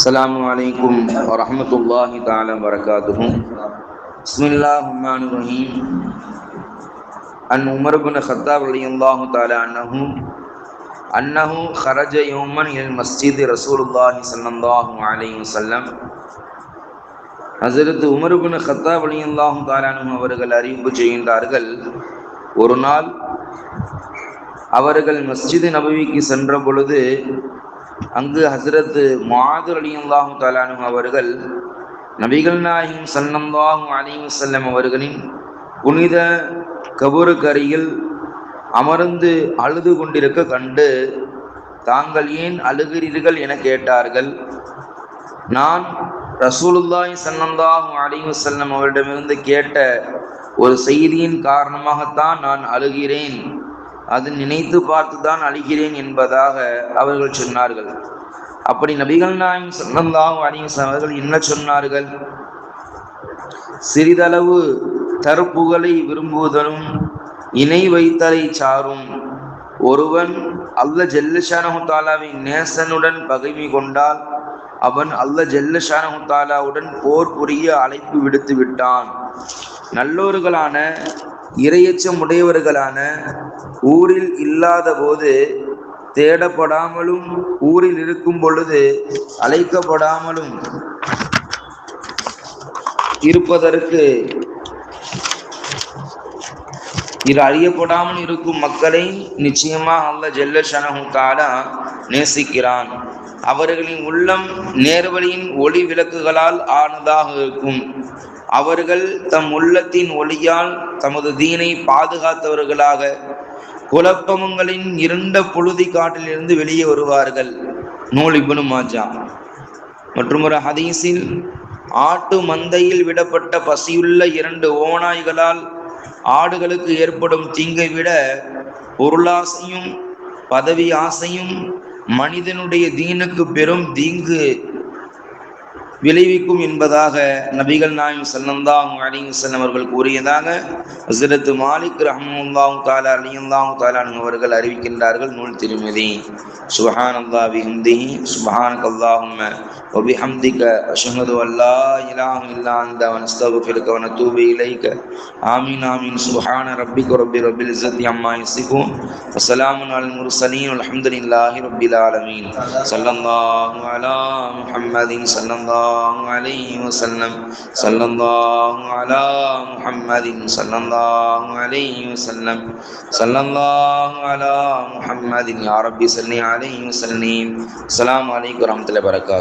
السلام عليكم ورحمة الله تعالى وبركاته. بسم الله الرحمن الرحيم. عن عمر بن الخطاب رضي الله تعالى أنه خرج يوما إلى المسجد رسول الله صلى الله عليه وسلم. ஹஸரத் Umar ibn Khattab ரலியல்லாஹு தஆலா அன்ஹு அவர்கள் அறிவிப்பு செய்கின்றார்கள், ஒரு நாள் அவர்கள் மஸ்ஜித் நபவிக்கு சென்ற பொழுது அங்கு ஹஸரத் முஆத் ரலியல்லாஹு தஆலா அன்ஹு அவர்கள் நபிகள் நாயகம் ஸல்லல்லாஹு அலைஹி வஸல்லம் அவர்களின் புனித கபருக்கு அருகில் அமர்ந்து அழுது கொண்டிருக்க கண்டு, தாங்கள் ஏன் அழுகிறீர்கள் என கேட்டார்கள். நான் ரசூலுல்லாஹி ஸல்லல்லாஹு அலைஹி வஸல்லம் அவரிடமிருந்து கேட்ட ஒரு செய்தியின் காரணமாகத்தான் நான் அழுகிறேன், அது நினைத்து பார்த்துதான் அழுகிறேன் என்பதாக அவர்கள் சொன்னார்கள். அப்படி நபிகள் நாயகம் ஸல்லல்லாஹு அலைஹி வஸல்லம் அவர்கள் என்ன சொன்னார்கள்? சிறிதளவு தற்புகழை விரும்புவதும் இணை வைத்தலை சாரும் ஒருவன் அல்லாஹ் ஜல்ல ஷானஹு தஆலாவின் நேசனுடன் பகைமை கொண்டால் அவன் அல்லாஹ் ஜல்ல ஷானஹு தஆலாவுடன் போர் புரிய அழைப்பு விடுத்து விட்டான். நல்லோர்களான இறையச்சம் உடையவர்களான ஊரில் இல்லாத போது தேடப்படாமலும் ஊரில் இருக்கும் பொழுது அழைக்கப்படாமலும் இருப்பதற்கு அறியப்படாமல் இருக்கும் மக்களை நிச்சயமாக அல்லாஹ் ஜல்ல ஷானஹு தஆலா நேசிக்கிறான். அவர்களின் உள்ளம் நேர்வழியின் ஒளி விளக்குகளால் ஆனதாக இருக்கும். அவர்கள் தம் உள்ளத்தின் ஒளியால் தமது தீனை பாதுகாத்தவர்களாக குழப்பங்களின் இருண்ட புழுதி காட்டிலிருந்து வெளியே வருவார்கள். நூல் இப்னு மாஜா. மற்றும் ஒரு ஹதீஸில், ஆட்டு மந்தையில் விடப்பட்ட பசியுள்ள 2 ஓநாய்களால் ஆடுகளுக்கு ஏற்படும் தீங்கை விட பொருளாசையும் பதவி ஆசையும் மனிதனுடைய தீனுக்கு பெரும் தீங்கு விளைவிக்கும் என்பதாக நபிகள் நாயகம் ஸல்லல்லாஹு அலைஹி வஸல்லம் அவர்கள் கூறியதாக ஹஸரத் மாலிக் ரஹ்மத்துல்லாஹி தஆலா ரலியல்லாஹு தஆலா அவர்கள் அறிவிக்கின்றார்கள். நூல் திருமிதி. சுப்ஹானல்லாஹி பிஹம்திஹி சுப்ஹானக்கல்லாஹும்ம வ பிஹம்திக அஷ்ஹது அல்லா இலாஹா இல்லா அன்த வ நஸ்தக்ஃபிருக வ நதூபு இலைக. ஆமீன் ஆமீன். சுப்ஹான ரப்பிக ரப்பில் இஸ்ஸத்தி அம்மா யசிஃபூன் வ ஸலாமுன் அலல் முர்ஸலீன் வல்ஹம்துலில்லாஹி ரப்பில் ஆலமீன். ஸல்லல்லாஹு அலா முஹம்மதின் ஸல்லல்லாஹு عليه وسلم. صلى الله على محمد صلى الله عليه وسلم. صلى الله على محمد يا رب صل عليه وسلم. السلام عليكم ورحمة الله وبركاته.